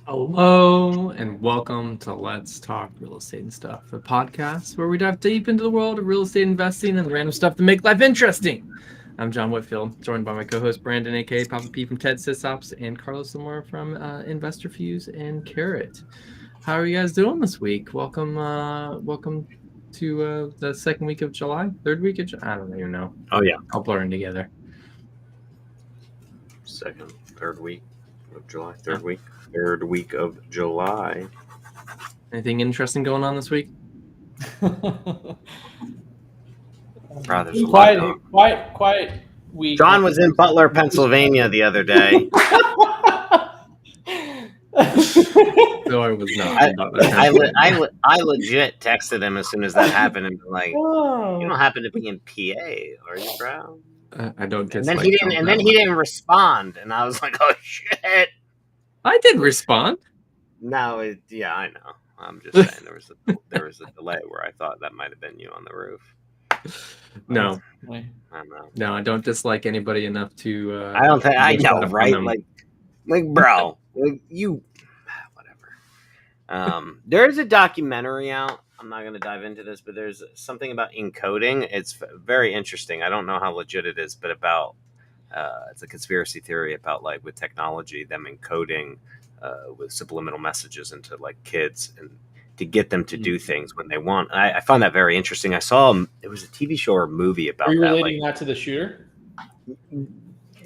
Hello and welcome to Let's Talk Real Estate and Stuff, a podcast where we dive deep into the world of real estate investing and the random stuff to make life interesting. I'm John Whitfield, joined by my co-host Brandon, aka Papa P from TED Sysops, and Carlos Lamore from Investor Fuse and Carrot. How are you guys doing this week? Welcome to the second week of July, third week of July. I don't even know. Oh yeah, All blurring together. third week of July. Third week of July. Anything interesting going on this week? Quiet week. John was in Butler, Pennsylvania the other day. No, I was not. I legit texted him as soon as that happened and like, you don't happen to be in PA, are you, bro? I don't. And then he didn't. And then he didn't respond, and I was like, oh shit. I did respond. No, yeah, I know. I'm just saying there was a delay where I thought that might have been you on the roof. No, I don't know. no, I don't dislike anybody enough to. I don't think I know, right? Like, bro, like you, whatever. There's a documentary out. I'm not going to dive into this, but there's something about encoding. It's very interesting. I don't know how legit it is, but about it's a conspiracy theory about like with technology, them encoding with subliminal messages into like kids and to get them to do things when they want. I find that very interesting. I saw it was a TV show or a movie about Are you that. relating that to the shooter?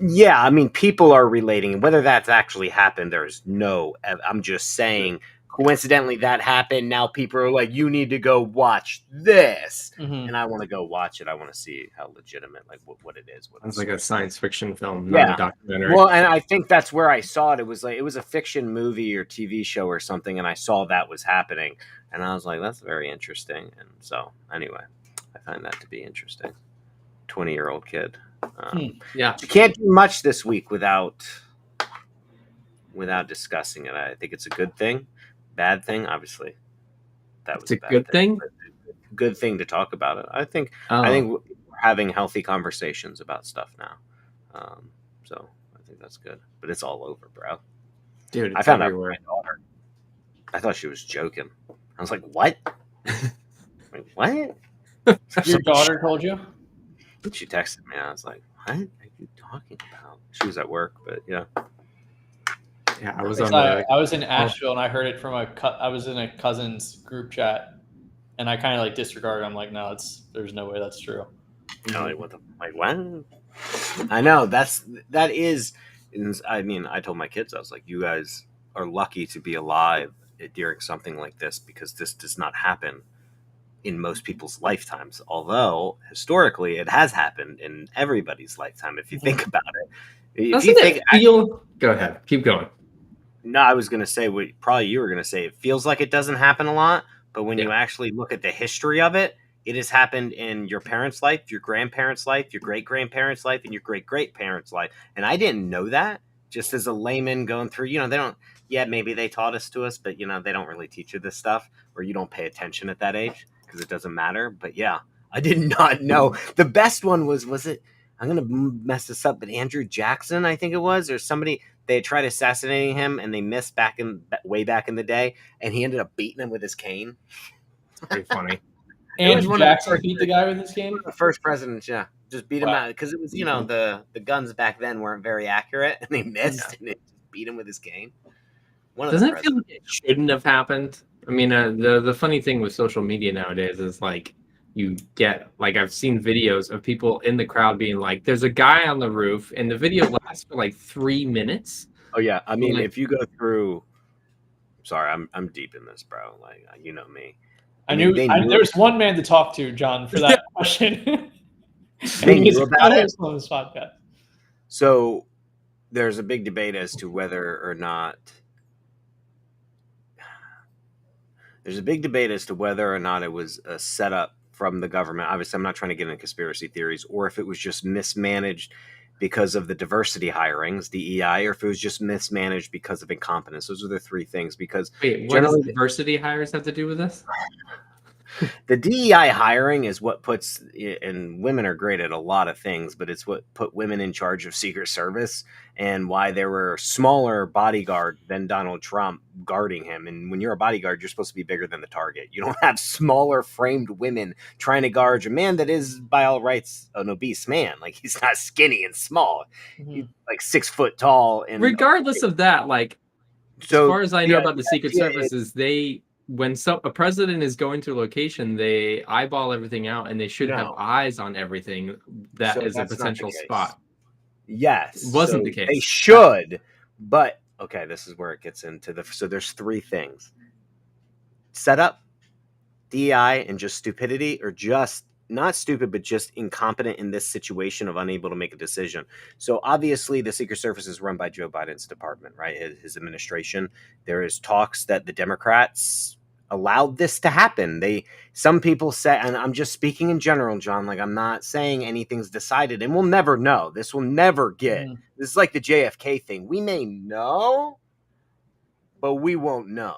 Yeah, I mean, people are relating. Whether that's actually happened, there's no. I'm just saying. Coincidentally, that happened. Now people are like, "You need to go watch this," and I want to go watch it. I want to see how legitimate, like, what it is. It's like a science fiction film, not a documentary. Well, and I think that's where I saw it. It was a fiction movie or TV show or something, and I saw that was happening, and I was like, "That's very interesting." And so, anyway, I find that to be interesting. 20-year-old kid. Yeah, you can't do much this week without discussing it. I think it's a good thing. Bad thing, obviously. That was it's a good thing. Good thing to talk about it. I think we're having healthy conversations about stuff now. So I think that's good. But it's all over, bro. Dude, I found out my daughter. I thought she was joking. I was like, "What? Like, what?" Your daughter told you? She texted me. I was like, "What are you talking about?" She was at work, but yeah. Yeah, I was in Asheville and I heard it from I was in a cousin's group chat and I kind of like disregarded. I'm like, no, there's no way that's true. No, what? I know that is. I mean, I told my kids, I was like, you guys are lucky to be alive during something like this because this does not happen in most people's lifetimes. Although historically, it has happened in everybody's lifetime. If you think about it, go ahead, keep going. No, I was going to say what probably you were going to say. It feels like it doesn't happen a lot, but when you actually look at the history of it, it has happened in your parents' life, your grandparents' life, your great-grandparents' life, and your great-great-parents' life. And I didn't know that just as a layman going through, they don't, maybe they taught us to us, but, they don't really teach you this stuff or you don't pay attention at that age because it doesn't matter. But yeah, I did not know. The best one was it, I'm going to mess this up, but Andrew Jackson, I think it was, or somebody, they tried assassinating him and they missed way back in the day, and he ended up beating him with his cane. Pretty funny. Andrew Jackson beat the guy with his cane? The first president, yeah. Just beat him out because it was, the guns back then weren't very accurate and they missed and it just beat him with his cane. Doesn't it feel like it shouldn't have happened? I mean, the funny thing with social media nowadays is like, you get like I've seen videos of people in the crowd being like, "There's a guy on the roof," and the video lasts for like 3 minutes. Oh yeah, I mean, if you go through, sorry, I'm deep in this, bro. Like you know me. There's one man to talk to, John, for that question. They knew about it on this podcast. So there's a big debate as to whether or not. There's a big debate as to whether or not it was a setup from the government. Obviously, I'm not trying to get into conspiracy theories, or if it was just mismanaged because of the diversity hirings, DEI, or if it was just mismanaged because of incompetence. Those are the three things. Because what does diversity hires have to do with this? The DEI hiring is what puts, and women are great at a lot of things, but it's what put women in charge of Secret Service, and why there were smaller bodyguards than Donald Trump guarding him. And when you're a bodyguard, you're supposed to be bigger than the target. You don't have smaller framed women trying to guard a man that is, by all rights, an obese man. Like, he's not skinny and small. He's like 6 foot tall. And regardless of that, like, so, as far as I know about the Secret yeah, Service, is when a president is going to a location, they eyeball everything out, and they should have eyes on everything that is a potential spot. Yes, it wasn't the case. They should, but okay, this is where it gets into so there's 3 things: setup, DEI, and just stupidity, or just not stupid, but just incompetent in this situation of unable to make a decision. So obviously the Secret Service is run by Joe Biden's department, right? His administration. There is talks that the Democrats allowed this to happen. Some people say, and I'm just speaking in general, John, like, I'm not saying anything's decided, and we'll never know. This will never get, this is like the JFK thing. We may know, but we won't know.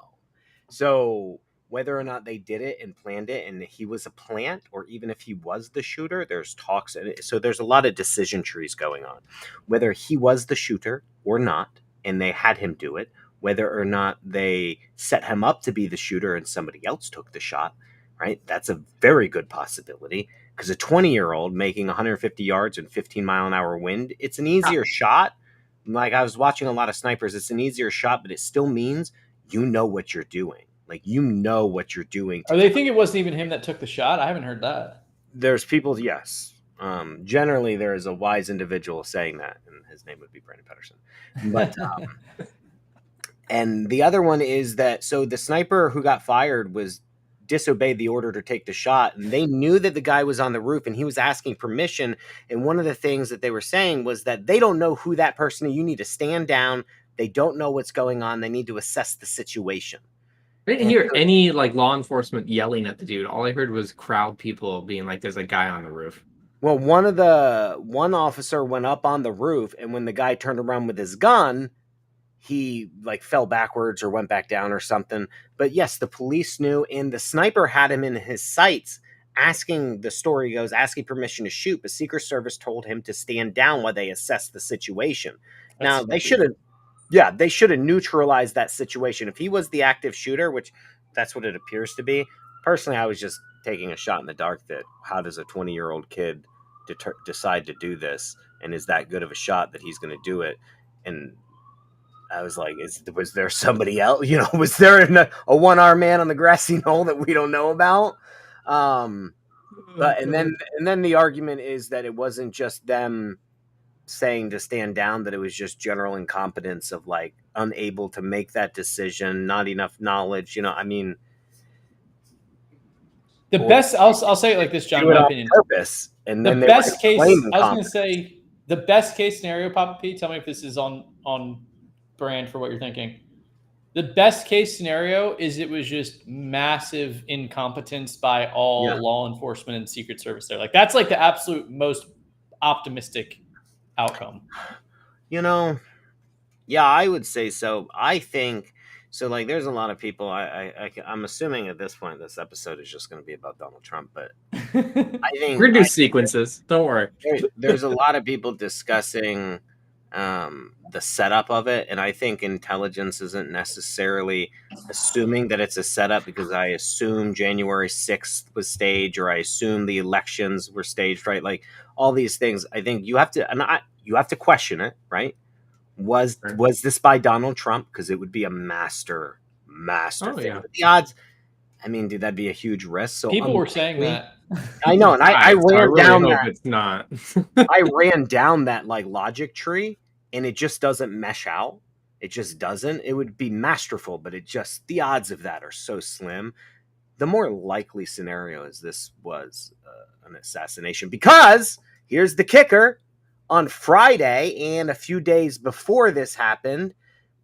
So whether or not they did it and planned it and he was a plant, or even if he was the shooter, there's talks. So there's a lot of decision trees going on, whether he was the shooter or not, and they had him do it, whether or not they set him up to be the shooter and somebody else took the shot, right? That's a very good possibility, because a 20-year-old making 150 yards and 15-mile-an-hour wind, it's an easier shot. Like, I was watching a lot of snipers. It's an easier shot, but it still means you know what you're doing. Like, you know what you're doing. Or they think it wasn't even him that took the shot? I haven't heard that. There's people, yes. Generally, there is a wise individual saying that, and his name would be Brandon Pedersen. But and the other one is that, so the sniper who got fired disobeyed the order to take the shot, and they knew that the guy was on the roof and he was asking permission. And one of the things that they were saying was that they don't know who that person is. You need to stand down. They don't know what's going on. They need to assess the situation. I didn't hear any like law enforcement yelling at the dude. All I heard was crowd people being like, "There's a guy on the roof." Well, one officer went up on the roof, and when the guy turned around with his gun, he like fell backwards or went back down or something. But yes, the police knew, and the sniper had him in his sights, asking permission to shoot. But Secret Service told him to stand down while they assessed the situation. Now, they should have neutralized that situation. If he was the active shooter, which that's what it appears to be. Personally, I was just taking a shot in the dark that how does a 20-year-old kid decide to do this, and is that good of a shot that he's going to do it? And I was like, was there somebody else? You know, was there a one-armed man on the grassy knoll that we don't know about? But and then the argument is that it wasn't just them saying to stand down, that it was just general incompetence of like unable to make that decision, not enough knowledge. You know, I mean, the best. I'll say it like this, John. In my opinion, purpose. And then the best case. I was going to say the best case scenario, Papa P. Tell me if this is on brand for what you're thinking. The best case scenario is it was just massive incompetence by all law enforcement and Secret Service there. Like, that's like the absolute most optimistic outcome. You know, yeah, I would say so. I think so. Like, there's a lot of people. I'm assuming at this point this episode is just going to be about Donald Trump, but I think we're gonna do sequences. Don't worry. There's a lot of people discussing the setup of it, and I think intelligence isn't necessarily assuming that it's a setup, because I assume January 6th was staged, or I assume the elections were staged, right? Like, all these things, I think you have to question it, right? Was this by Donald Trump? Because it would be a master thing. Yeah. But the odds, I mean, dude, that'd be a huge risk. So people were saying that. I know, and I ran down that. It's not. I ran down that like logic tree, and it just doesn't mesh out. It just doesn't. It would be masterful, but the odds of that are so slim. The more likely scenario is this was an assassination, because here's the kicker: on Friday and a few days before this happened,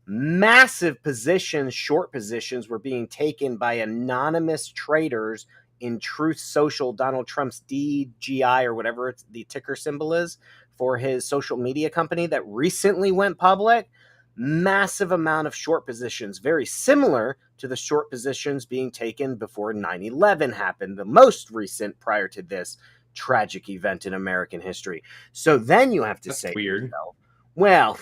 massive short positions were being taken by anonymous traders in Truth Social, Donald Trump's DGI, or whatever the ticker symbol is for his social media company that recently went public. massive amount of short positions, very similar to the short positions being taken before 9/11 happened, the most recent prior to this tragic event in American history. So then you have to say, weird. Well,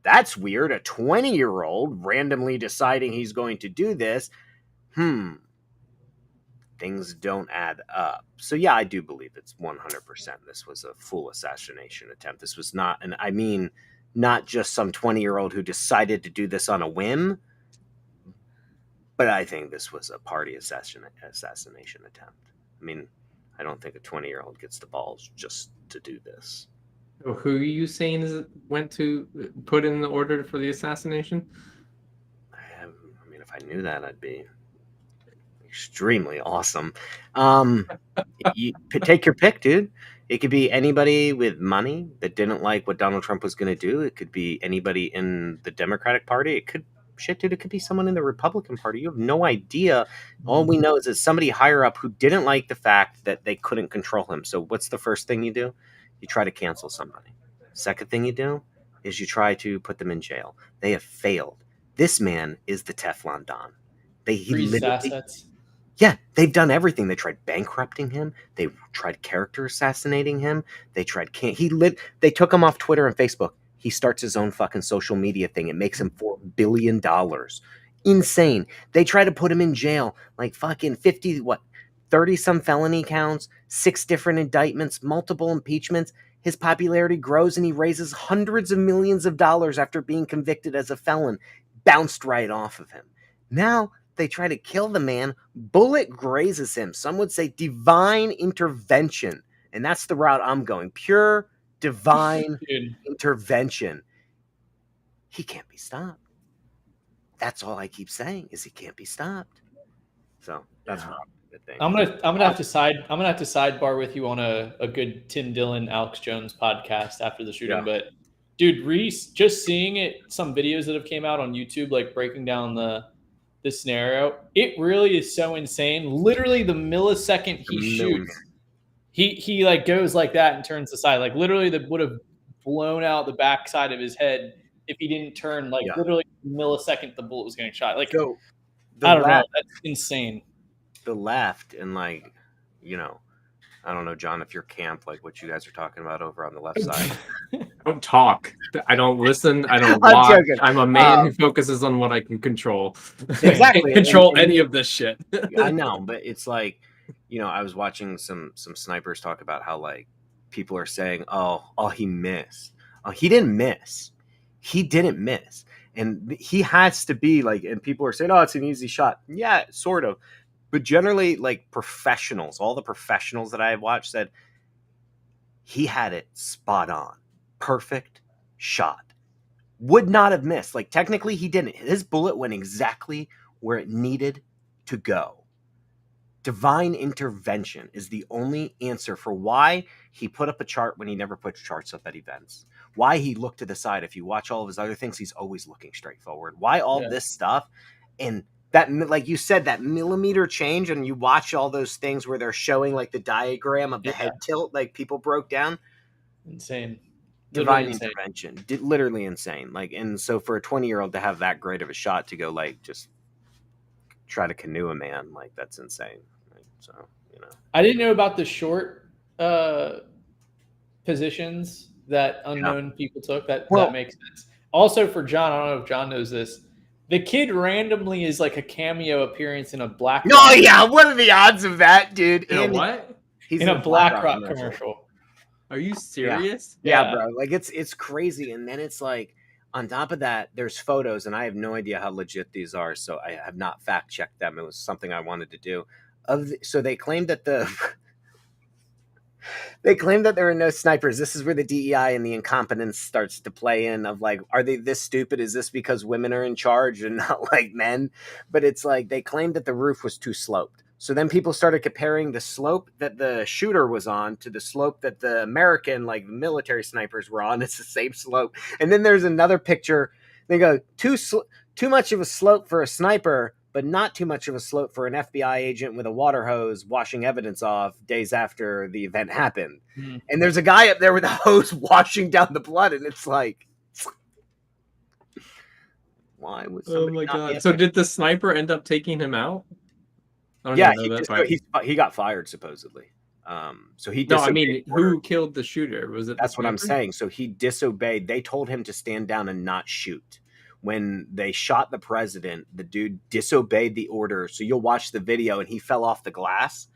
that's weird. A 20-year-old randomly deciding he's going to do this. Things don't add up. So yeah, I do believe it's 100%. This was a full assassination attempt. This was not, and I mean, not just some 20-year-old who decided to do this on a whim, but I think this was a party assassination attempt. I mean, I don't think a 20-year-old gets the balls just to do this. Who are you saying went to put in the order for the assassination? I mean, if I knew that, I'd be extremely awesome. You take your pick, dude. It could be anybody with money that didn't like what Donald Trump was going to do. It could be anybody in the Democratic Party. It could be someone in the Republican Party. You have no idea. All we know is that somebody higher up who didn't like the fact that they couldn't control him. So what's the first thing you do? You try to cancel somebody. Second thing you do is you try to put them in jail. They have failed. This man is the Teflon Don. Freeze assets. Yeah, they've done everything. They tried bankrupting him. They tried character assassinating him. They tried They took him off Twitter and Facebook. He starts his own fucking social media thing. It makes him $4 billion. Insane. They try to put him in jail. Like fucking 30 some felony counts, 6 different indictments, multiple impeachments. His popularity grows and he raises hundreds of millions of dollars after being convicted as a felon. Bounced right off of him. Now they try to kill the man. Bullet grazes him. Some would say divine intervention. And that's the route I'm going. Pure divine intervention. He can't be stopped. That's all I keep saying is he can't be stopped. So that's what I'm gonna have to sidebar with you on a good Tim Dillon, Alex Jones podcast after the shooting. Yeah. But dude, Reese, just seeing it, some videos that have came out on YouTube, like breaking down the scenario, it really is so insane. Literally the millisecond he shoots, he like goes like that and turns aside. Like literally that would have blown out the backside of his head if he didn't turn. Like literally the millisecond the bullet was getting shot. Like I don't know. That's insane. The left and like, you know, I don't know, John, if you're camp, like what you guys are talking about over on the left side. I don't talk. I don't listen. I don't watch. I'm a man who focuses on what I can control. Exactly. I can't control any of this shit. I know, but it's like, you know, I was watching some snipers talk about how like people are saying, oh, he missed. Oh, he didn't miss. He didn't miss. And he has to be like, and people are saying, oh, it's an easy shot. Yeah, sort of. But generally, like professionals, all the professionals that I have watched said he had it spot on. Perfect shot. Would not have missed. Like technically he didn't. His bullet went exactly where it needed to go. Divine intervention is the only answer for why he put up a chart when he never puts charts up at events. Why he looked to the side. If you watch all of his other things, he's always looking straight forward. Why all this stuff? And that, like you said, that millimeter change, and you watch all those things where they're showing like the diagram of the head tilt, like people broke down. Insane. Divine intervention. Literally insane. Like, and so for a 20-year-old to have that great of a shot to go like just try to canoe a man, like that's insane. Right? So, you know. I didn't know about the short positions that unknown people took. That makes sense. Also for John, I don't know if John knows this. The kid randomly is like a cameo appearance in a BlackRock. Oh yeah, what are the odds of that, dude? What? He's in a BlackRock commercial. Are you serious? Yeah, bro. Like it's crazy. And then it's like on top of that, there's photos, and I have no idea how legit these are, so I have not fact checked them. It was something I wanted to do. So they claimed that They claim that there are no snipers. This is where the DEI and the incompetence starts to play in of like, are they this stupid? Is this because women are in charge and not like men? But it's like they claimed that the roof was too sloped. So then people started comparing the slope that the shooter was on to the slope that the American, like military snipers were on. It's the same slope. And then there's another picture. They go, too much of a slope for a sniper, but not too much of a slope for an FBI agent with a water hose washing evidence off days after the event happened. Mm. And there's a guy up there with a hose washing down the blood, and it's like, Why was Oh somebody my not god! be So up did the sniper end up taking him out? I don't Yeah, even know that part. he got fired supposedly. So he No, I disobeyed mean, orders. who killed the shooter? Was it the That's what I'm sniper? saying. So he disobeyed. They told him to stand down and not shoot. When they shot the president, the dude disobeyed the order. So you'll watch the video and he fell off the glass.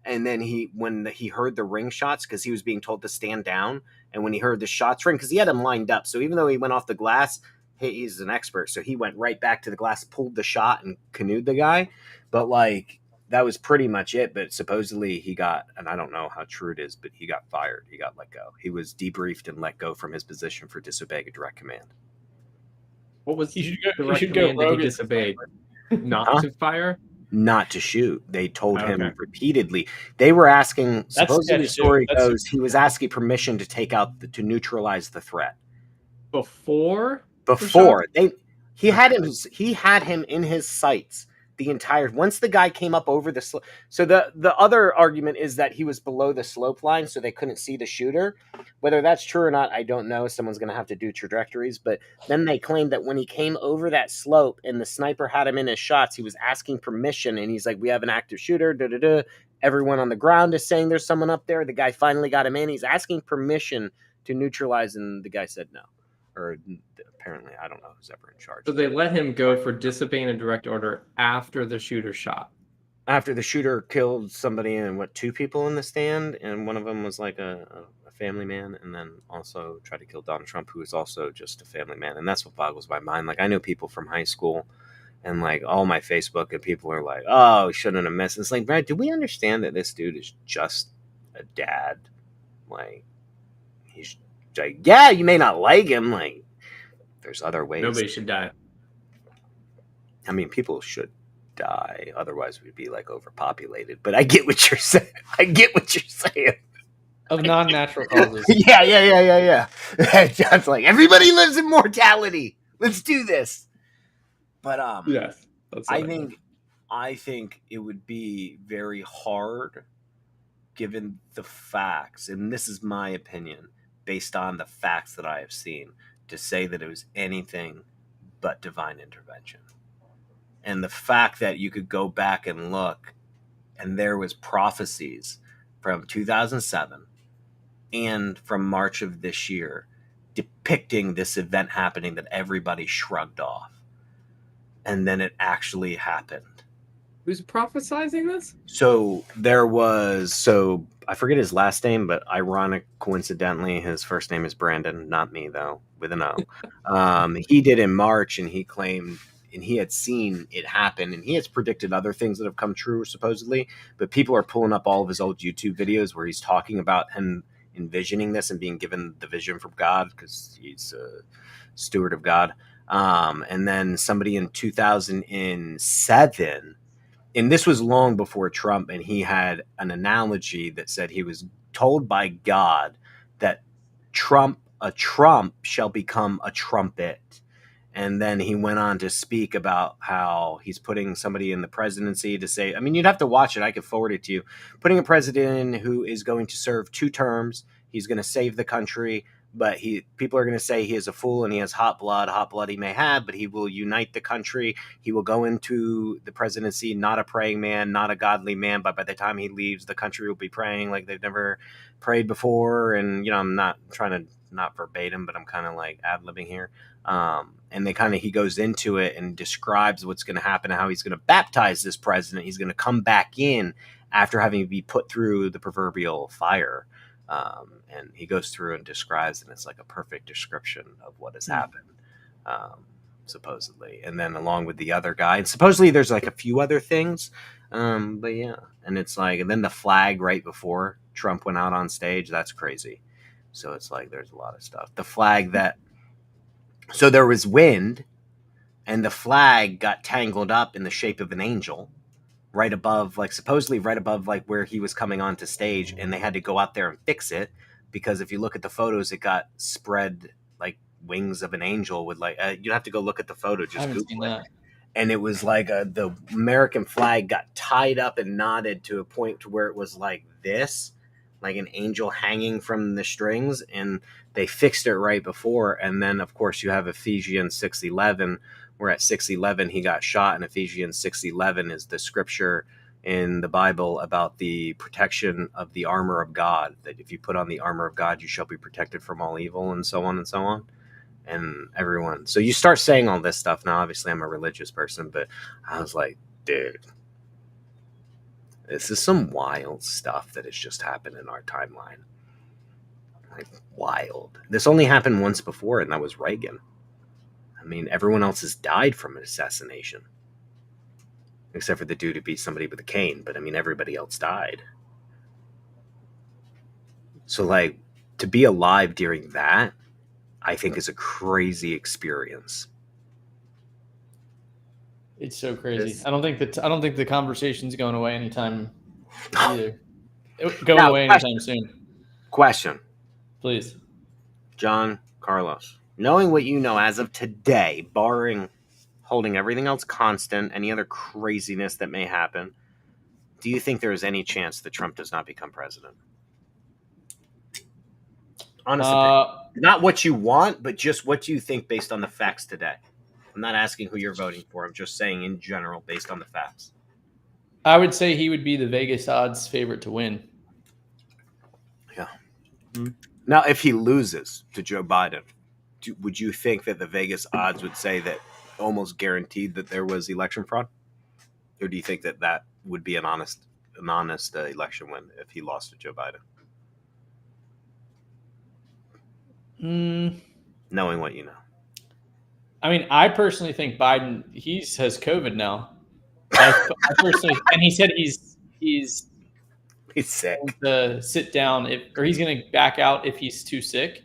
And then when he heard the ring shots, because he was being told to stand down, and when he heard the shots ring, because he had them lined up. So even though he went off the glass, he's an expert. So he went right back to the glass, pulled the shot, and canoed the guy. But like, that was pretty much it. But supposedly he got, and I don't know how true it is, but he got fired. He got let go. He was debriefed and let go from his position for disobeying a direct command. What was He the should direct go command that he rogue as disobeyed? Not Huh? to fire? Not to shoot. They told Okay. him repeatedly. They were asking. That's Supposedly, the sketchy, too. story That's- goes he was asking permission to take out to neutralize the threat. Before He had him in his sights the entire. Once the guy came up over the slope. So the other argument is that he was below the slope line, so they couldn't see the shooter. Whether that's true or not, I don't know. Someone's going to have to do trajectories. But then they claimed that when he came over that slope and the sniper had him in his shots, he was asking permission, and he's like, "We have an active shooter." Da da da. Everyone on the ground is saying there's someone up there. The guy finally got him in. He's asking permission to neutralize, and the guy said no. Or apparently, I don't know who's ever in charge. So they let him go for disobeying a direct order after the shooter shot. After the shooter killed somebody and two people in the stand, and one of them was like a family man, and then also tried to kill Donald Trump, who is also just a family man. And that's what boggles my mind. Like, I know people from high school and like all my Facebook, and people are like, "Oh, he shouldn't have missed." It's like, Brad, do we understand that this dude is just a dad? Like, he's like, yeah, you may not like him. Like, there's other ways. Nobody should die. I mean, people should die. Otherwise, we'd be like overpopulated. But I get what you're saying. Of non-natural causes. Yeah. John's like, everybody lives in mortality. Let's do this. But Yes, that's what I think it would be very hard, given the facts, and this is my opinion, based on the facts that I have seen, to say that it was anything but divine intervention. And the fact that you could go back and look, and there was prophecies from 2007 and from March of this year depicting this event happening that everybody shrugged off. And then it actually happened. Who's prophesizing this? So I forget his last name, but coincidentally, his first name is Brandon, not me though, with an O. He did in March, and he claimed, and he had seen it happen, and he has predicted other things that have come true supposedly, but people are pulling up all of his old YouTube videos where he's talking about him envisioning this and being given the vision from God, because he's a steward of God. And then somebody in 2007, and this was long before Trump, and he had an analogy that said he was told by God that a trump shall become a trumpet. And then he went on to speak about how he's putting somebody in the presidency to say, I mean, you'd have to watch it. I could forward it to you. Putting a president who is going to serve 2 terms. He's going to save the country, but people are going to say he is a fool and he has hot blood he may have, but he will unite the country. He will go into the presidency, not a praying man, not a godly man, but by the time he leaves, the country will be praying like they've never prayed before. And, I'm not trying to not verbatim, but I'm kind of like ad-libbing here. And he goes into it and describes what's going to happen and how he's going to baptize this president. He's going to come back in after having to be put through the proverbial fire. And he goes through and describes, and it's like a perfect description of what has happened, supposedly. And then along with the other guy, and supposedly there's like a few other things. But yeah, and it's like, and then the flag right before Trump went out on stage, that's crazy. So it's like, there's a lot of stuff. The flag so there was wind, and the flag got tangled up in the shape of an angel right above, supposedly right above, where he was coming onto stage, and they had to go out there and fix it, because if you look at the photos, it got spread like wings of an angel with you have to go look at the photo, just Google it. And it was like the American flag got tied up and knotted to a point to where it was like this, like an angel hanging from the strings, and they fixed it right before. And then of course you have Ephesians 6:11, where at 6:11 he got shot, and Ephesians 6:11 is the scripture in the Bible about the protection of the armor of God, that if you put on the armor of God, you shall be protected from all evil, and so on and so on. And everyone, so you start saying all this stuff. Now, obviously, I'm a religious person, but I was like, dude, this is some wild stuff that has just happened in our timeline. Like, wild. This only happened once before, and that was Reagan. I mean, everyone else has died from an assassination. Except for the dude who beat somebody with a cane. But, I mean, everybody else died. So, like, to be alive during that, I think is a crazy experience. It's so crazy. I don't think the conversation's going away anytime either. Away anytime soon. Question. Please. John Carlos, knowing what you know as of today, barring holding everything else constant, any other craziness that may happen, do you think there is any chance that Trump does not become president? Honestly, not what you want, but just what you think based on the facts today. I'm not asking who you're voting for. I'm just saying in general, based on the facts. I would say he would be the Vegas odds favorite to win. Yeah. Mm-hmm. Now, if he loses to Joe Biden, would you think that the Vegas odds would say that almost guaranteed that there was election fraud? Or do you think that that would be an honest election win if he lost to Joe Biden? Knowing what you know. I mean, I personally think Biden, has COVID now. I personally, and he said he's sick. To sit down or he's going to back out if he's too sick.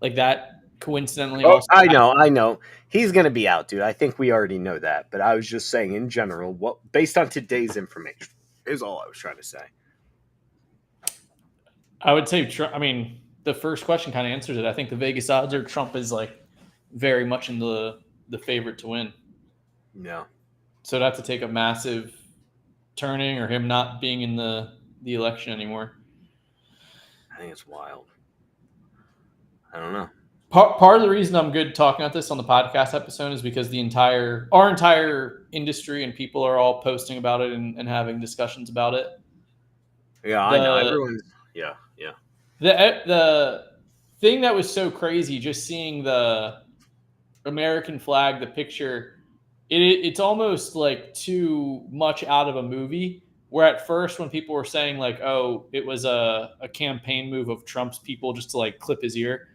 Like that coincidentally. Also I know. He's going to be out, dude. I think we already know that. But I was just saying in general, based on today's information is all I was trying to say. I would say, I mean, the first question kind of answers it. I think the Vegas odds are Trump is like very much in the favorite to win. Yeah. So it'd have to take a massive turning or him not being in the election anymore. I think it's wild. I don't know. Part of the reason I'm good talking about this on the podcast episode is because our entire industry and people are all posting about it and having discussions about it. Yeah, I know. Everyone's yeah. The thing that was so crazy, just seeing the American flag, the picture, it's almost like too much out of a movie. Where at first, when people were saying like, "Oh, it was a campaign move of Trump's people just to like clip his ear,"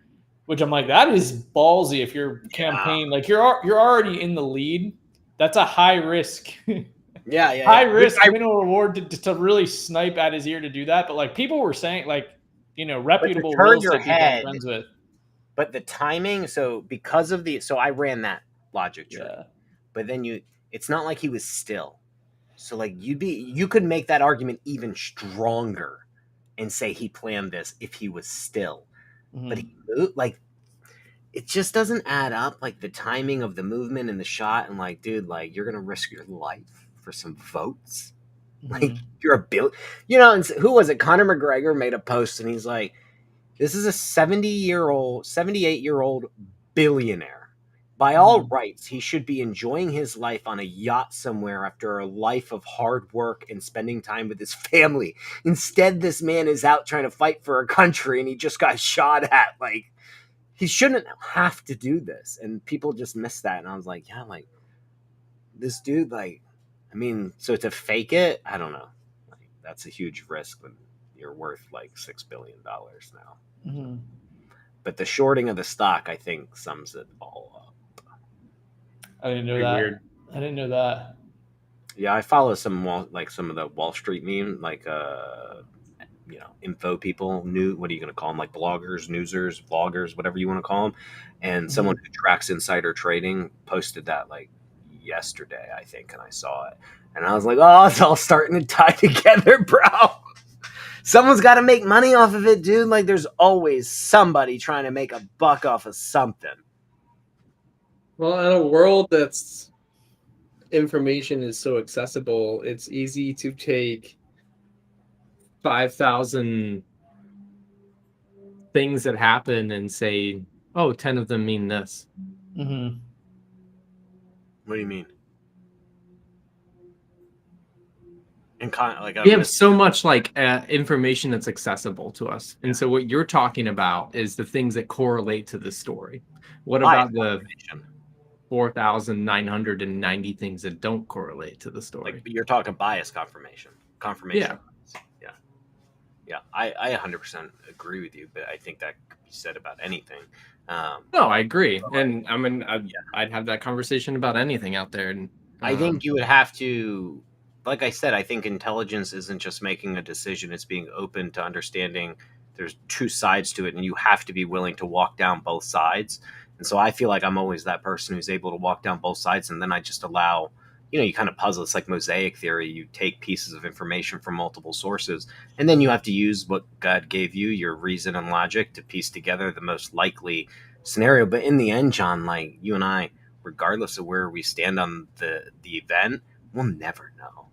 which I'm like, that is ballsy. If your campaign, like you're already in the lead, that's a high risk. High risk, minimal reward to really snipe at his ear to do that. But like people were saying, like, reputable real estate people I'm friends with. But the timing, so because of so I ran that logic tree. Yeah. But then it's not like he was still. So like you could make that argument even stronger and say he planned this if he was still. Mm-hmm. But it just doesn't add up, like the timing of the movement and the shot, and like, dude, like you're gonna risk your life for some votes. Mm-hmm. Like you're and who was it? Conor McGregor made a post and he's like, this is a 78-year-old billionaire. By all rights, he should be enjoying his life on a yacht somewhere after a life of hard work and spending time with his family. Instead, this man is out trying to fight for a country and he just got shot at. Like, he shouldn't have to do this. And people just miss that. And I was like, yeah, like, this dude, like, I mean, so to fake it, I don't know. Like, that's a huge risk when you're worth like $6 billion now. Mm-hmm. But the shorting of the stock, I think, sums it all up. I didn't know that. Weird. I didn't know that. Yeah, I follow some of the Wall Street meme, like info people, what are you going to call them? Like bloggers, newsers, vloggers, whatever you want to call them. And someone who tracks insider trading posted that like yesterday, I think, and I saw it. And I was like, oh, it's all starting to tie together, bro. Someone's got to make money off of it, dude. Like there's always somebody trying to make a buck off of something. Well, in a world that's information is so accessible, it's easy to take 5,000 things that happen and say, oh, 10 of them mean this. Mm-hmm. What do you mean? We have so much like information that's accessible to us, and so what you're talking about is the things that correlate to the story. What about the 4,990 things that don't correlate to the story? Like you're talking bias confirmation. Yeah. I 100% agree with you, but I think that could be said about anything. No, I agree, and I mean, I'd have that conversation about anything out there, and I think you would have to. Like I said, I think intelligence isn't just making a decision, it's being open to understanding there's two sides to it, and you have to be willing to walk down both sides. And so I feel like I'm always that person who's able to walk down both sides, and then I just allow, you kind of puzzle. It's like mosaic theory. You take pieces of information from multiple sources, and then you have to use what God gave you, your reason and logic, to piece together the most likely scenario. But in the end, John, like you and I, regardless of where we stand on the event, we'll never know.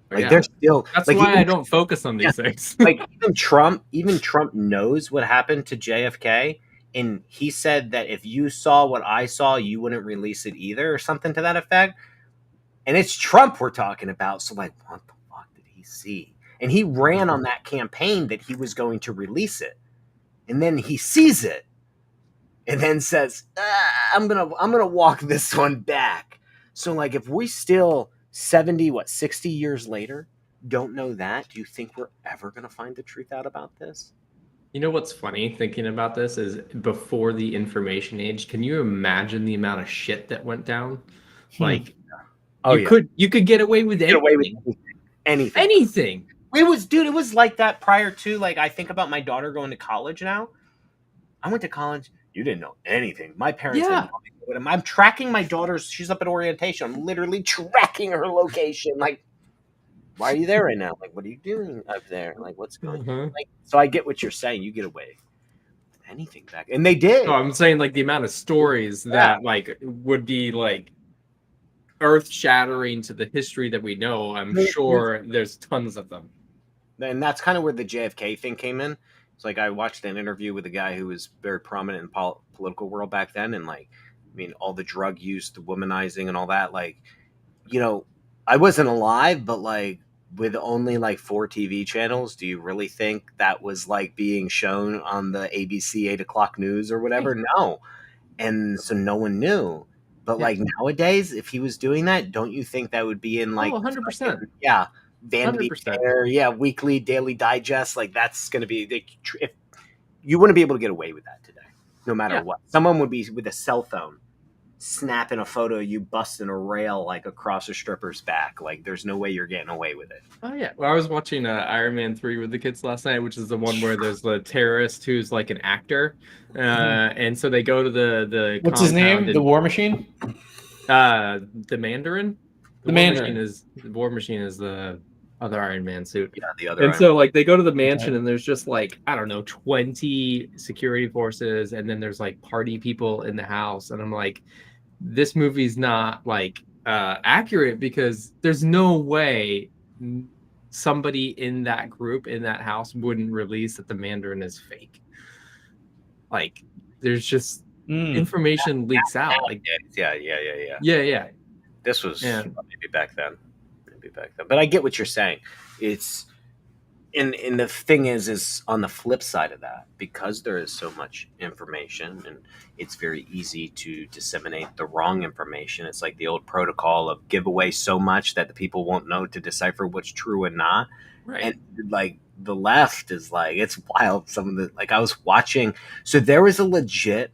Like there's still that's like why I don't focus on these things. Like even Trump knows what happened to JFK, and he said that if you saw what I saw, you wouldn't release it either, or something to that effect. And it's Trump we're talking about, so like, what the fuck did he see? And he ran on that campaign that he was going to release it, and then he sees it, and then says, "I'm gonna walk this one back." So like, if we still 60 years later don't know that, do you think we're ever going to find the truth out about this? You know what's funny thinking about this is before the information age, can you imagine the amount of shit that went down? Like you could get away with anything. It was like that prior to, like, I think about my daughter going to college now. I went to college. You didn't know anything. My parents didn't know anything. I'm tracking my daughter's. She's up at orientation. I'm literally tracking her location. Like, why are you there right now? Like, what are you doing up there? Like, what's going on? Like, so I get what you're saying. You get away with anything back, and they did. No, I'm saying like the amount of stories that like would be like earth shattering to the history that we know. I'm sure there's tons of them. And that's kind of where the JFK thing came in. It's like I watched an interview with a guy who was very prominent in political world back then, and like, I mean, all the drug use, the womanizing, and all that. Like, I wasn't alive, but like with only like 4 TV channels, do you really think that was like being shown on the ABC 8 o'clock news or whatever? No, and so no one knew. But like nowadays, if he was doing that, don't you think that would be in like 100%? Yeah. Vanity Fair, Weekly, Daily Digest, like that's going to be. If you wouldn't be able to get away with that today, no matter what. Someone would be with a cell phone, snapping a photo of you busting a rail like across a stripper's back. Like there's no way you're getting away with it. Oh yeah, well I was watching Iron Man 3 with the kids last night, which is the one where there's the terrorist who's like an actor, and so they go to the what's his name? The War Machine. The Mandarin. The Mandarin The War Machine is the other Iron Man suit. Yeah, the other. And so like they go to the mansion and there's just like, I don't know, 20 security forces, and then there's like party people in the house, and I'm like, this movie's not like accurate, because there's no way somebody in that group in that house wouldn't release that the Mandarin is fake. Like there's just information leaks out. Like yeah. This was maybe back then. But I get what you're saying. It's and the thing is on the flip side of that, because there is so much information and it's very easy to disseminate the wrong information. It's like the old protocol of give away so much that the people won't know to decipher what's true and not. Right. And like the left is like, it's wild. Some of the, like I was watching, so there was a legit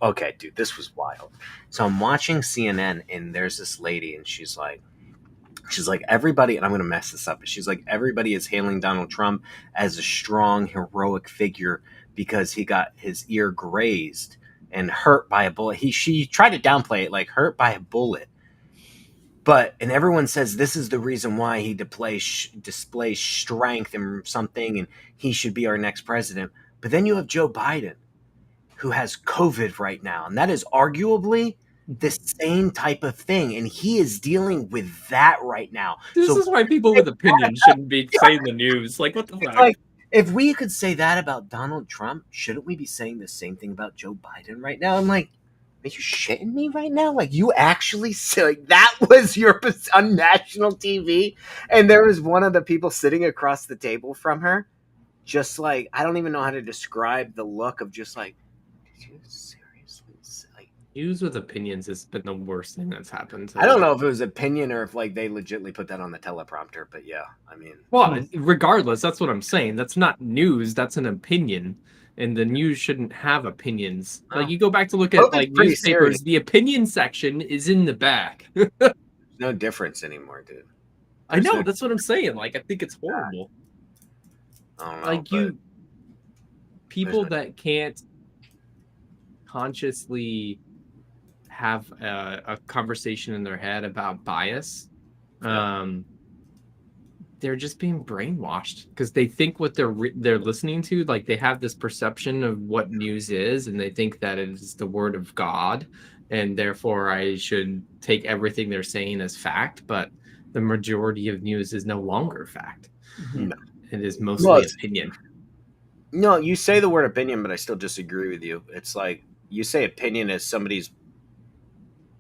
okay, dude, this was wild. So I'm watching CNN and there's this lady and she's like everybody, and I'm going to mess this up, but she's like, everybody is hailing Donald Trump as a strong, heroic figure because he got his ear grazed and hurt by a bullet. She tried to downplay it, like hurt by a bullet. And everyone says this is the reason why he displays strength and something, and he should be our next president. But then you have Joe Biden, who has COVID right now, and that is arguably the same type of thing, and he is dealing with that right now. This is why people with opinions shouldn't be saying the news. Like, what the fuck? Like, if we could say that about Donald Trump, shouldn't we be saying the same thing about Joe Biden right now? I'm like, are you shitting me right now? Like, you actually said, like, that was on national TV, and there was one of the people sitting across the table from her, just like, I don't even know how to describe the look of just like, did you seriously say? Like, news with opinions has been the worst thing that's happened. I don't know if it was opinion or if like they legitimately put that on the teleprompter, but yeah, I mean, well, regardless, that's what I'm saying. That's not news. That's an opinion. And the news shouldn't have opinions. Oh. Like, you go back to look at COVID's like pretty newspapers, serious. the opinion section is in the back. No difference anymore, dude. I know, that's what I'm saying. Like, I think it's horrible. I don't know, Like, people that can't consciously have a conversation in their head about bias, they're just being brainwashed because they think what they're listening to, like, they have this perception of what news is, and they think that it is the word of God, and therefore I should take everything they're saying as fact. But the majority of news is no longer fact. No. It is mostly opinion. No, you say the word opinion, but I still disagree with you. It's like you say opinion as somebody's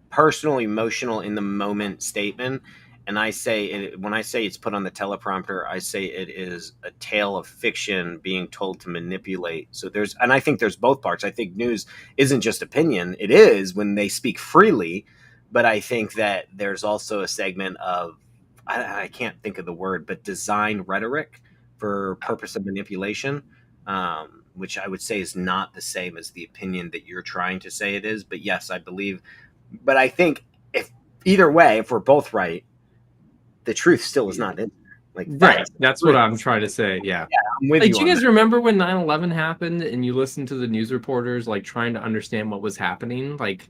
personal, emotional, in the moment statement. And I say when I say it's put on the teleprompter, I say it is a tale of fiction being told to manipulate. So and I think there's both parts. I think news isn't just opinion. It is when they speak freely, but I think that there's also a segment of, I can't think of the word, but design rhetoric for purpose of manipulation, which I would say is not the same as the opinion that you're trying to say it is. But yes, I believe, but I think either way, if we're both right, the truth still is not in there. Like, right. That's what I'm trying to say. Yeah. I'm with like, you. Do you guys remember when 9/11 happened and you listened to the news reporters, like, trying to understand what was happening? Like,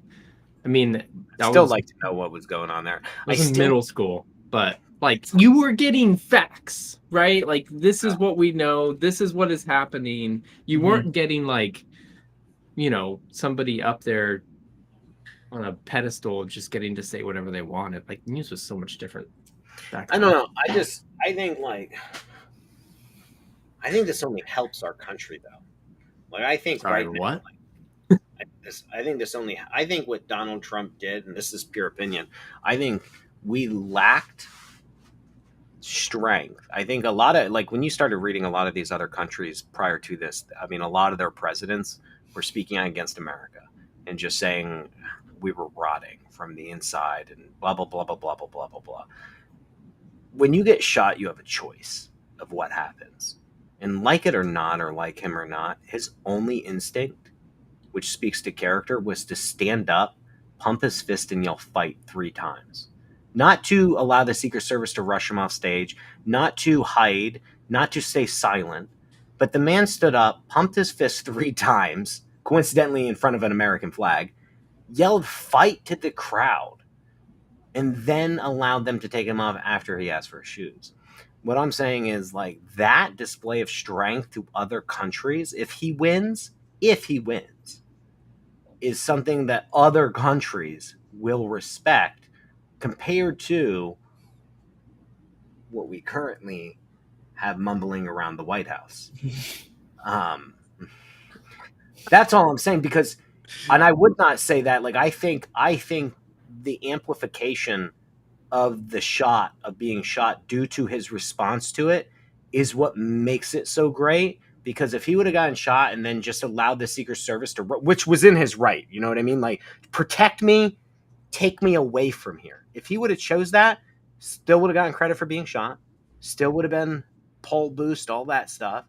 I mean, I still like to know what was going on there. I was in middle school, but like, you were getting facts, right? Like, this is what we know. This is what is happening. You weren't getting, like, somebody up there on a pedestal just getting to say whatever they wanted. Like, news was so much different back then. I don't know. I think this only helps our country, though. Like, I think what? I think what Donald Trump did, and this is pure opinion, I think we lacked strength. I think a lot of, like, when you started reading a lot of these other countries prior to this, I mean, a lot of their presidents were speaking out against America and just saying we were rotting from the inside and blah, blah, blah, blah, blah, blah, blah, blah, blah. When you get shot, you have a choice of what happens. And like it or not, or like him or not, his only instinct, which speaks to character, was to stand up, pump his fist, and yell fight 3 times. Not to allow the Secret Service to rush him off stage, not to hide, not to stay silent, but the man stood up, pumped his fist 3 times, coincidentally in front of an American flag, yelled fight to the crowd, and then allowed them to take him off after he asked for his shoes. What I'm saying is, like, that display of strength to other countries, if he wins, is something that other countries will respect compared to what we currently have mumbling around the White House. That's all I'm saying, because, and I would not say that, like, I think the amplification of the shot, of being shot due to his response to it, is what makes it so great. Because if he would have gotten shot and then just allowed the Secret Service to, which was in his right, you know what I mean? Like, protect me, take me away from here. If he would have chose that, still would have gotten credit for being shot, still would have been poll boost, all that stuff.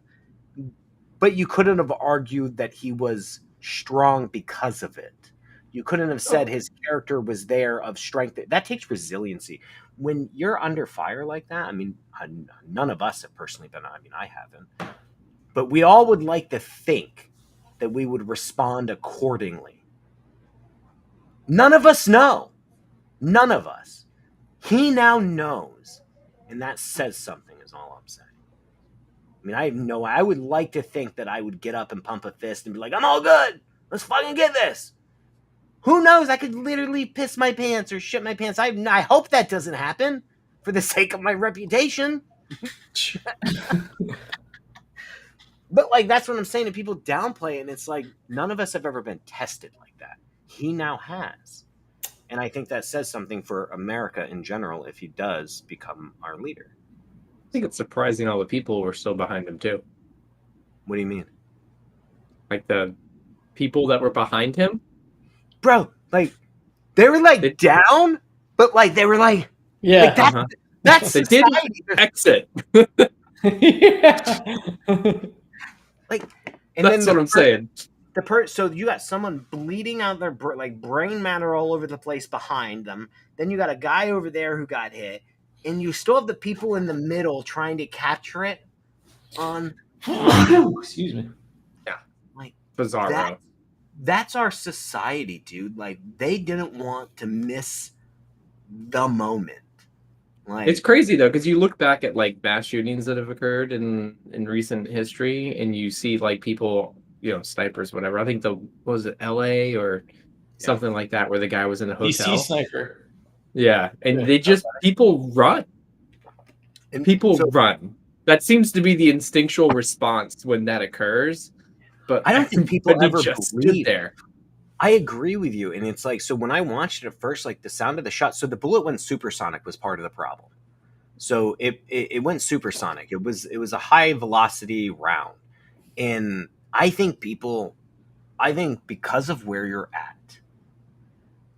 But you couldn't have argued that he was strong because of it. You couldn't have said his character was there of strength. That takes resiliency. When you're under fire like that, I mean, none of us have personally been, I mean, I haven't. But we all would like to think that we would respond accordingly. None of us know. None of us. He now knows. And that says something, is all I'm saying. I mean, I would like to think that I would get up and pump a fist and be like, I'm all good. Let's fucking get this. Who knows? I could literally piss my pants or shit my pants. I hope that doesn't happen for the sake of my reputation. But, like, that's what I'm saying. And people downplay it. And it's like, none of us have ever been tested like that. he now has. And I think that says something for America in general if he does become our leader. I think it's surprising all the people were still behind him too. What do you mean? Like the people that were behind him, bro. Like they were like down, but like they were like, yeah, like, that's they didn't exit. Yeah. Like, and that's what I'm saying. So you got someone bleeding out their like brain matter all over the place behind them. Then you got a guy over there who got hit, and you still have the people in the middle trying to capture it on. Excuse me. Yeah, like bizarre. That's our society, dude. Like they didn't want to miss the moment. Like, it's crazy though, because you look back at like mass shootings that have occurred in recent history, and you see like people, snipers, whatever. I think was it LA or something like that, where the guy was in a hotel. DC sniper. Yeah, and they just people run. And people run. That seems to be the instinctual response when that occurs. But I don't think people ever just stood there. I agree with you. And it's like, so when I watched it at first, like the sound of the shot, so the bullet went supersonic was part of the problem. So it went supersonic. It was a high velocity round. And I think because of where you're at,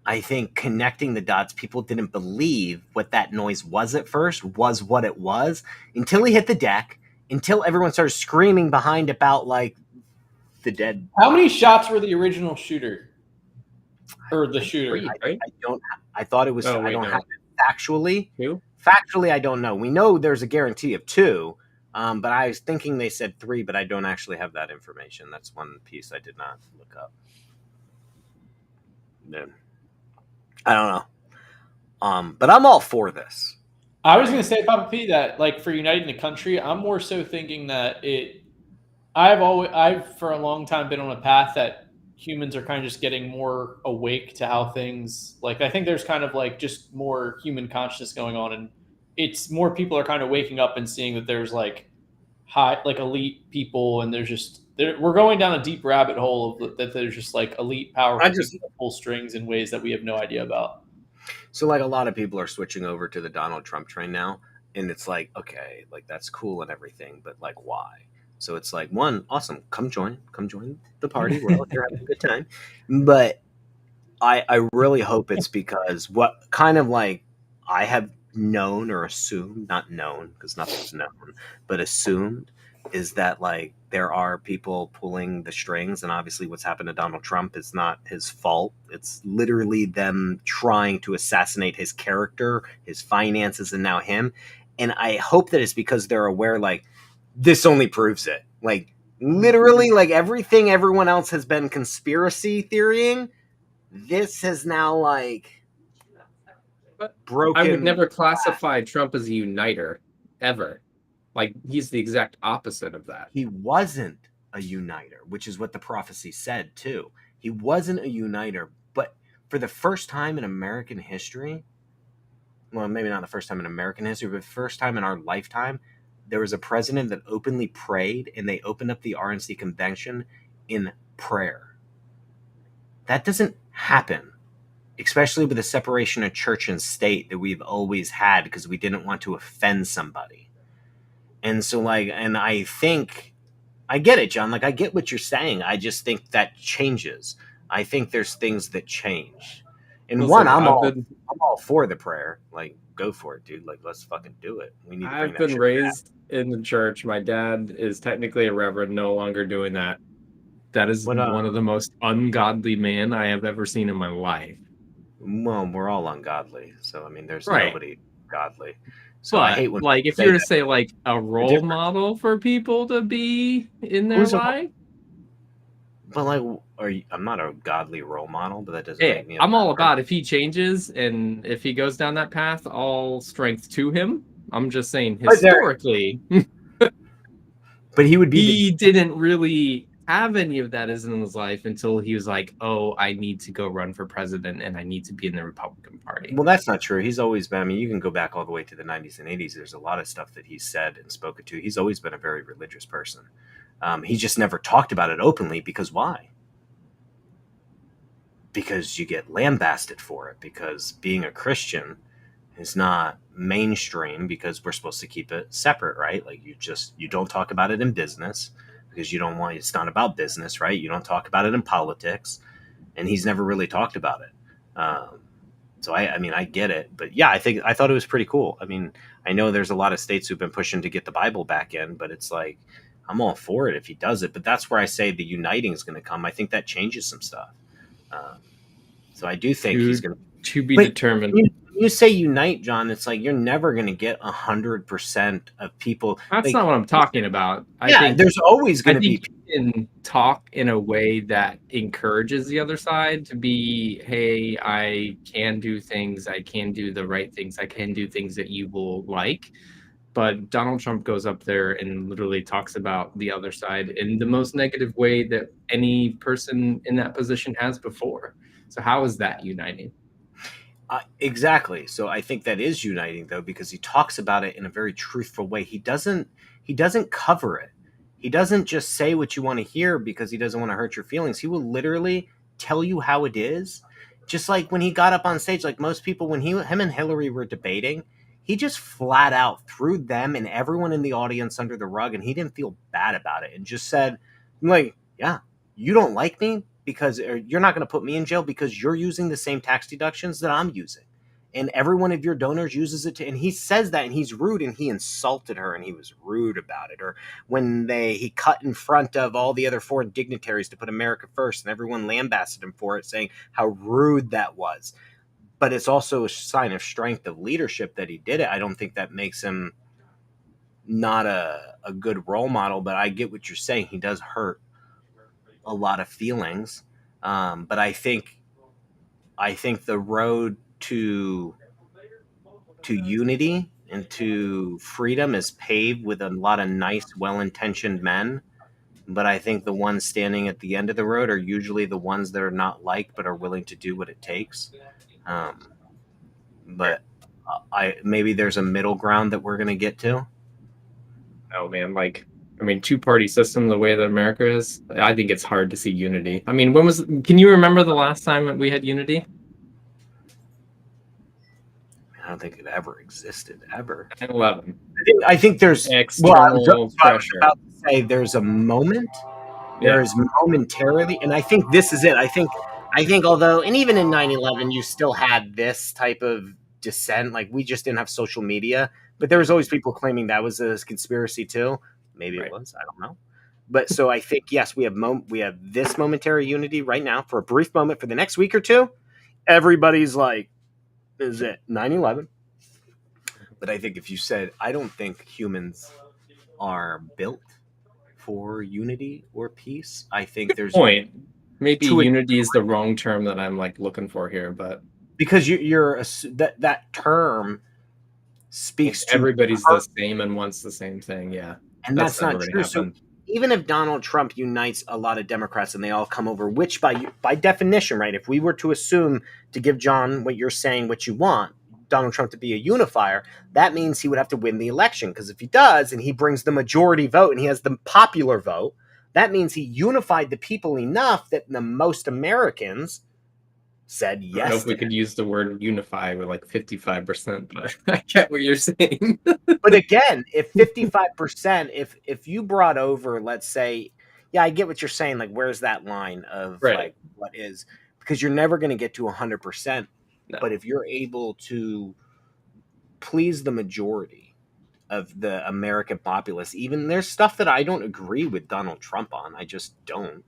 I think connecting the dots, people didn't believe what that noise was at first was what it was until he hit the deck, until everyone started screaming behind about like the dead. How many shots were the original shooter? Or the shooter? I thought it was. I don't have it factually. Two? Factually, I don't know. We know there's a guarantee of 2, but I was thinking they said 3, but I don't actually have that information. That's one piece I did not look up. No. I don't know. But I'm all for this. I was going to say, Papa P, that like for uniting the country, I'm more so thinking that I've for a long time been on a path that humans are kind of just getting more awake to how things, like, I think there's kind of like just more human consciousness going on, and it's more people are kind of waking up and seeing that there's like elite people, and we're going down a deep rabbit hole of that there's just like elite powerful people that pull strings in ways that we have no idea about. So like a lot of people are switching over to the Donald Trump train now, and it's like, okay, like that's cool and everything, but like why? So it's like, one, awesome, come join the party. We're all here having a good time. But I really hope it's because what kind of like I have known or assumed, not known because nothing's known, but assumed is that like there are people pulling the strings, and obviously what's happened to Donald Trump is not his fault. It's literally them trying to assassinate his character, his finances, and now him. And I hope that it's because they're aware, like, this only proves it. Like, literally, like everything everyone else has been conspiracy theorying, this has now like broken. I would never classify Trump as a uniter, ever. Like, he's the exact opposite of that. He wasn't a uniter, which is what the prophecy said, too. He wasn't a uniter, but for the first time in American history, well, maybe not the first time in American history, but the first time in our lifetime, there was a president that openly prayed, and they opened up the RNC convention in prayer. That doesn't happen, especially with the separation of church and state that we've always had because we didn't want to offend somebody. And so, like, and I think, I get it, John. Like, I get what you're saying. I just think that changes. I think there's things that change. And listen, I'm all for the prayer. Like, go for it, dude. Like, let's fucking do it. We need to bring I've been raised in the church. My dad is technically a reverend, no longer doing that. That is one of the most ungodly men I have ever seen in my life. Well, we're all ungodly. So, I mean, there's nobody godly. So I hate when, like, if you were to say like a role model for people to be in their life. But like, I'm not a godly role model, but that doesn't make me. I'm all about if he changes and if he goes down that path, all strength to him. I'm just saying historically. But he would be. He didn't really have any of that in his life until he was like, oh, I need to go run for president and I need to be in the Republican Party. Well, that's not true. He's always been, I mean, you can go back all the way to the 90s and 80s. There's a lot of stuff that he said and spoken to. He's always been a very religious person. He just never talked about it openly because why? because you get lambasted for it, because being a Christian is not mainstream, because we're supposed to keep it separate, right? Like you don't talk about it in business because you don't want, it's not about business, right? You don't talk about it in politics, and he's never really talked about it. So I mean, I get it, but yeah, I thought it was pretty cool. I mean, I know there's a lot of states who've been pushing to get the Bible back in, but it's like, I'm all for it if he does it. But that's where I say the uniting is going to come. I think that changes some stuff. So I do think he's going to be determined. When you say unite, John, it's like you're never going to get 100% of people. That's like, not what I'm talking about. I think there's always going to be. You can talk in a way that encourages the other side to be, hey, I can do things, I can do the right things, I can do things that you will like. But Donald Trump goes up there and literally talks about the other side in the most negative way that any person in that position has before. So how is that uniting? Exactly. So I think that is uniting, though, because he talks about it in a very truthful way. He doesn't cover it. He doesn't just say what you want to hear because he doesn't want to hurt your feelings. He will literally tell you how it is. Just like when he got up on stage, like most people, when him and Hillary were debating, he just flat out threw them and everyone in the audience under the rug, and he didn't feel bad about it and just said, like, yeah, you don't like me because you're not going to put me in jail because you're using the same tax deductions that I'm using. And every one of your donors uses it and he says that, and he's rude, and he insulted her and he was rude about it. Or when he cut in front of all the other foreign dignitaries to put America first, and everyone lambasted him for it, saying how rude that was. But it's also a sign of strength of leadership that he did it. I don't think that makes him not a good role model, but I get what you're saying. He does hurt a lot of feelings. But I think the road to unity and to freedom is paved with a lot of nice, well-intentioned men. But I think the ones standing at the end of the road are usually the ones that are not liked but are willing to do what it takes. But maybe there's a middle ground that we're going to get to. Oh man, two-party system, the way that America is, I think it's hard to see unity. I mean, can you remember the last time that we had unity? I don't think it ever existed, ever. 9/11. I think there's external pressure. I was about to say there's a moment. There is momentarily, and I think this is it. I think although, and even in 9/11, you still had this type of dissent. Like, we just didn't have social media, but there was always people claiming that was a conspiracy too. Maybe it was. I don't know. But so I think, yes, we have this momentary unity right now for a brief moment. For the next week or two, everybody's like, is it 9/11? But I think if you said, I don't think humans are built for unity or peace. I think there's point. Maybe unity is the wrong term that I'm looking for here, but because that term speaks to everybody's the same and wants the same thing. Yeah, and that's not true. So even if Donald Trump unites a lot of Democrats and they all come over, which by definition, right? If we were to assume, to give John what you're saying, what you want, Donald Trump to be a unifier, that means he would have to win the election. Because if he does, and he brings the majority vote and he has the popular vote, that means he unified the people enough that the most Americans said yes. I don't know if we could use the word unify with 55%, but I get what you're saying. But again, if 55%, if you brought over, let's say, yeah, I get what you're saying. Where's that line of what is? Because you're never going to get to 100%. No. But if you're able to please the majority of the American populace, even there's stuff that I don't agree with Donald Trump on. I just don't.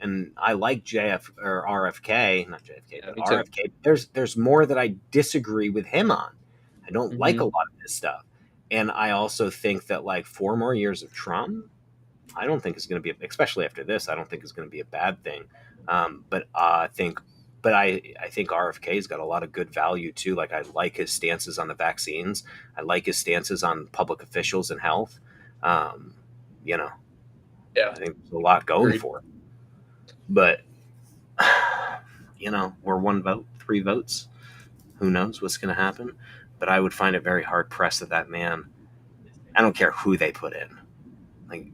And I like RFK, not JFK, but RFK. There's more that I disagree with him on. I don't like a lot of this stuff. And I also think that 4 more years of Trump, I don't think is going to be, especially after this, I don't think is going to be a bad thing. But I think RFK's got a lot of good value too. I like his stances on the vaccines. I like his stances on public officials and health. I think there's a lot going for it. But, we're 1 vote, 3 votes. Who knows what's going to happen? But I would find it very hard pressed that man, I don't care who they put in.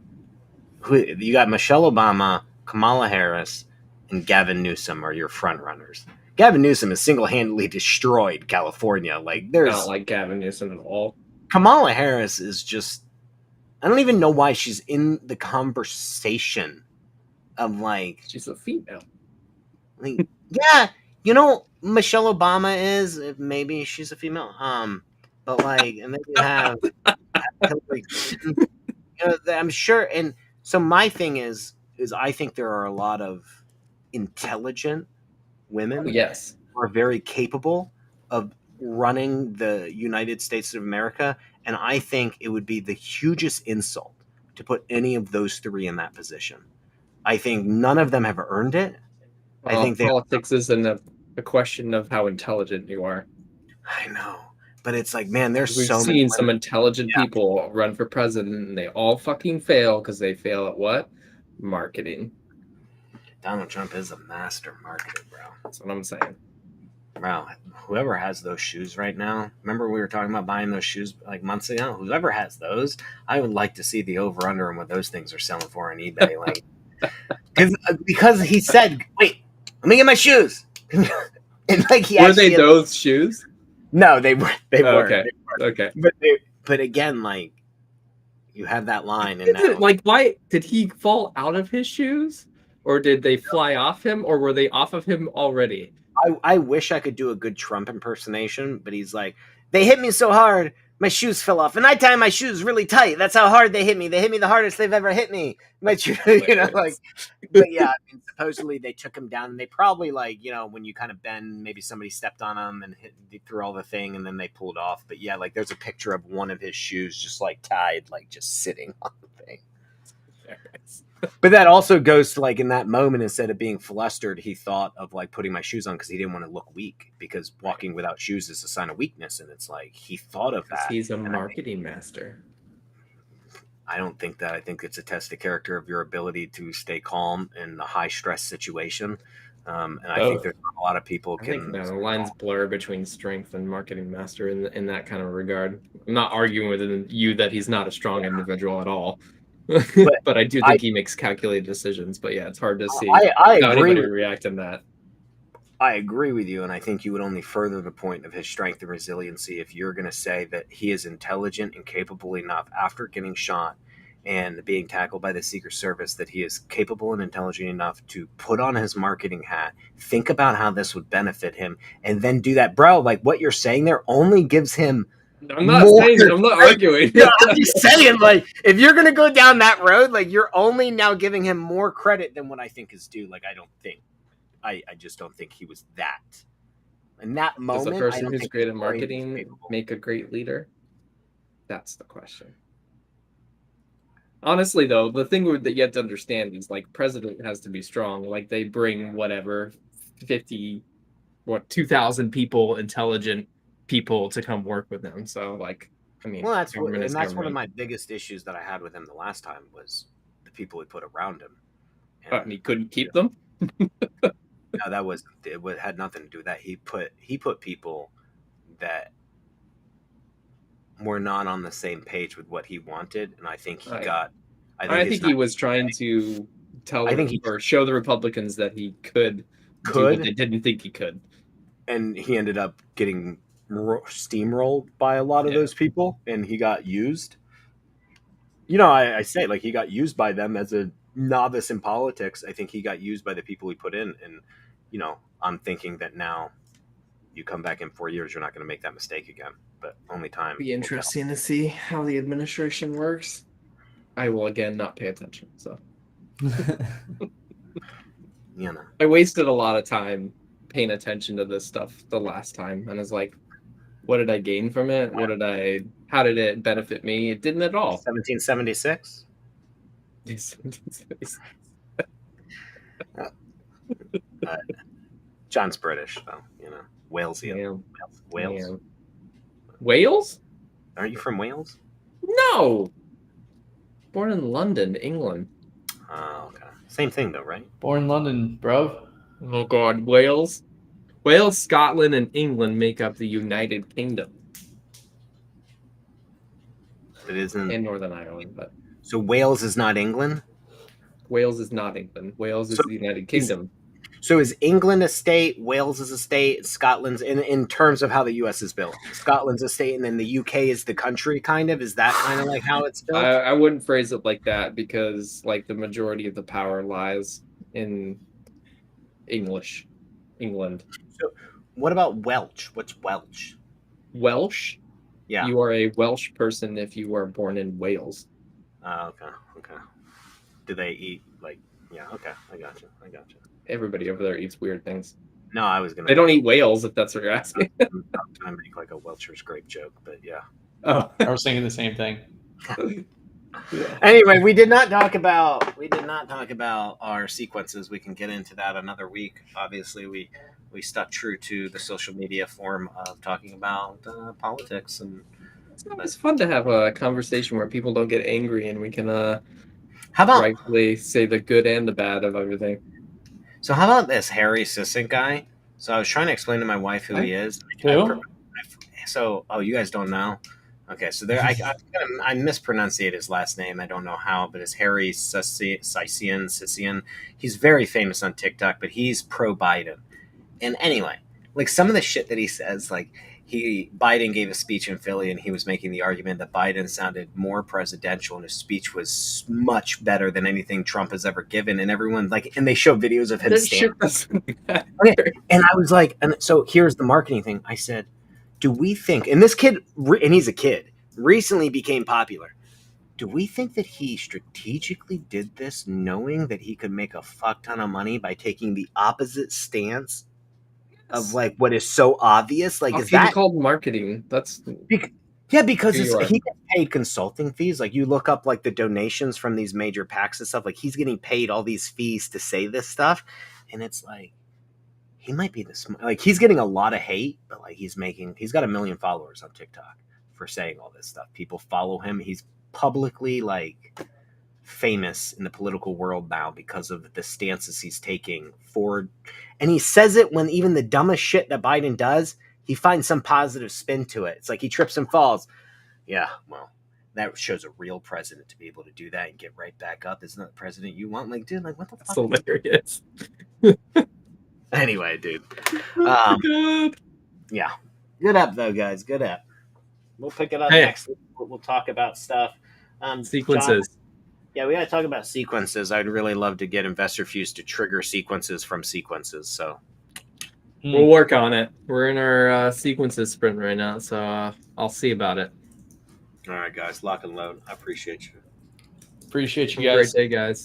You got Michelle Obama, Kamala Harris, and Gavin Newsom are your front runners. Gavin Newsom has single-handedly destroyed California. Like, I there's don't like Gavin Newsom at all. Kamala Harris is just, I don't even know why she's in the conversation of like, She's a female. like yeah, you know, Michelle Obama is, maybe she's a female. But like, and then you have Hillary Clinton. You know, I'm sure. And so my thing is I think there are a lot of intelligent women Yes. who are very capable of running the United States of America. And I think it would be the hugest insult to put any of those three in that position. I think none of them have earned it. Well, I think politics isn't a question of how intelligent you are. I know. But it's like, man, there's We've so seen many some intelligent people run for president, and they all fucking fail because they fail at what? Marketing. Donald Trump is a master marketer, bro. That's what I'm saying. Bro, whoever has those shoes right now, remember we were talking about buying those shoes like months ago? Whoever has those, I would like to see the over-under and what those things are selling for on eBay. Like, because he said, wait, let me get my shoes. And like he Were they those shoes? No, they were. They were. Okay. They were. Okay. But again, like, you have that line, and now, Like, why did he fall out of his shoes, or did they fly off him, or were they off of him already? I wish I could do a good Trump impersonation, but he's like, they hit me so hard, my shoes fell off, and I tie my shoes really tight. That's how hard they hit me. They hit me the hardest they've ever hit me. My shoes, you know, like, but yeah, I mean, supposedly they took him down, and they probably, like, you know, when you kind of bend, maybe somebody stepped on him and hit through all the thing, and then they pulled off. But yeah, like, there's a picture of one of his shoes just like tied, like just sitting on the thing. But that also goes to, like, in that moment, instead of being flustered, he thought of like putting my shoes on because he didn't want to look weak, because walking without shoes is a sign of weakness. And it's like, he thought of that. He's a marketing master. I don't think that. I think it's a test of character of your ability to stay calm in a high stress situation. And I think there's a lot of people I think the lines blur between strength and marketing master in that kind of regard. I'm not arguing with you that he's not a strong individual at all. But I do think he makes calculated decisions. But yeah, it's hard to see I how agree anybody react in that. I agree with you, and I think you would only further the point of his strength and resiliency if you're going to say that he is intelligent and capable enough after getting shot and being tackled by the Secret Service, that he is capable and intelligent enough to put on his marketing hat, think about how this would benefit him, and then do that. Bro, like, what you're saying there only gives him I'm not saying that. I'm not arguing. Yeah, I'm just saying, like, if you're going to go down that road, like, you're only now giving him more credit than what I think is due. Like, I just don't think he was that. In that moment, does a person who's great at marketing make a great leader? That's the question. Honestly, though, the thing that you have to understand is, like, president has to be strong. Like, they bring whatever 2,000 people, intelligent people to come work with them. So, like, I mean, well, that's one of my biggest issues that I had with him the last time was the people he put around him. And he couldn't keep them. No, it had nothing to do with that. He put people that were not on the same page with what he wanted, and I think he got. I think he was trying to show the Republicans that he could do what they didn't think he could, and he ended up getting steamrolled by a lot of those people, and he got used. You know, I say, like, he got used by them as a novice in politics. I think he got used by the people he put in, and, you know, I'm thinking that now you come back in 4 years, you're not going to make that mistake again, but only time. Be interesting to see how the administration works. I will again not pay attention. So, you know, I wasted a lot of time paying attention to this stuff the last time, and it's like, what did I gain from it? How did it benefit me? It didn't at all. 1776. John's British, though, you know. Walesian. Wales. Wales? Aren't you from Wales? No. Born in London, England. Oh, okay. Same thing, though, right? Born in London, bro. Oh, God. Wales? Wales, Scotland, and England make up the United Kingdom. It isn't. And Northern Ireland, but. So Wales is not England? Wales is not England. Wales is the United Kingdom. So is England a state, Wales is a state, Scotland's in terms of how the U.S. is built? Scotland's a state, and then the U.K. is the country, kind of? Is that kind of like how it's built? I wouldn't phrase it like that because like the majority of the power lies in England. So what about Welsh? What's Welsh? Welsh? Yeah. You are a Welsh person if you are born in Wales. Okay. Do they eat like? Yeah. Okay. I got you. Everybody over there eats weird things. No, I was gonna. They don't eat whales, if that's what you're asking. I'm trying to make like a Welch's grape joke, but yeah. Oh, I was thinking the same thing. yeah. Anyway, we did not talk about our sequences. We can get into that another week. Obviously, we stuck true to the social media form of talking about politics, and It's fun to have a conversation where people don't get angry and we can how about rightfully say the good and the bad of everything. So how about this Harry Sissink guy? So I was trying to explain to my wife who he is. Who? So, you guys don't know? Okay, so there, I mispronunciate his last name. I don't know how, but it's Harry Sissien. He's very famous on TikTok, but he's pro-Biden. And anyway, like some of the shit that he says, like Biden gave a speech in Philly, and he was making the argument that Biden sounded more presidential, and his speech was much better than anything Trump has ever given. And everyone and they show videos of him standing. Okay, and I was like, and so here's the marketing thing. I said, do we think, and this kid, and he's a kid, recently became popular. Do we think that he strategically did this knowing that he could make a fuck ton of money by taking the opposite stance of like what is so obvious? Like, is that called marketing? That's because he gets paid consulting fees. Like, you look up like the donations from these major PACs and stuff. Like, he's getting paid all these fees to say this stuff, and it's like he might be he's getting a lot of hate, but like he's got 1 million followers on TikTok for saying all this stuff. People follow him. He's publicly like famous in the political world now because of the stances he's taking forward. And he says it when even the dumbest shit that Biden does, he finds some positive spin to it. It's like he trips and falls. Yeah, well, that shows a real president to be able to do that and get right back up. Isn't that the president you want? Like, dude, like what the fuck? That's hilarious. Anyway, dude. Oh God. Yeah. Good up though, guys. Good up. We'll pick it up next week. We'll talk about stuff. Sequences. John, yeah, we got to talk about sequences. I'd really love to get Investor Fuse to trigger sequences from sequences. So we'll work on it. We're in our sequences sprint right now, so I'll see about it. All right, guys. Lock and load. I appreciate you. Appreciate you Have a guys. great day, guys.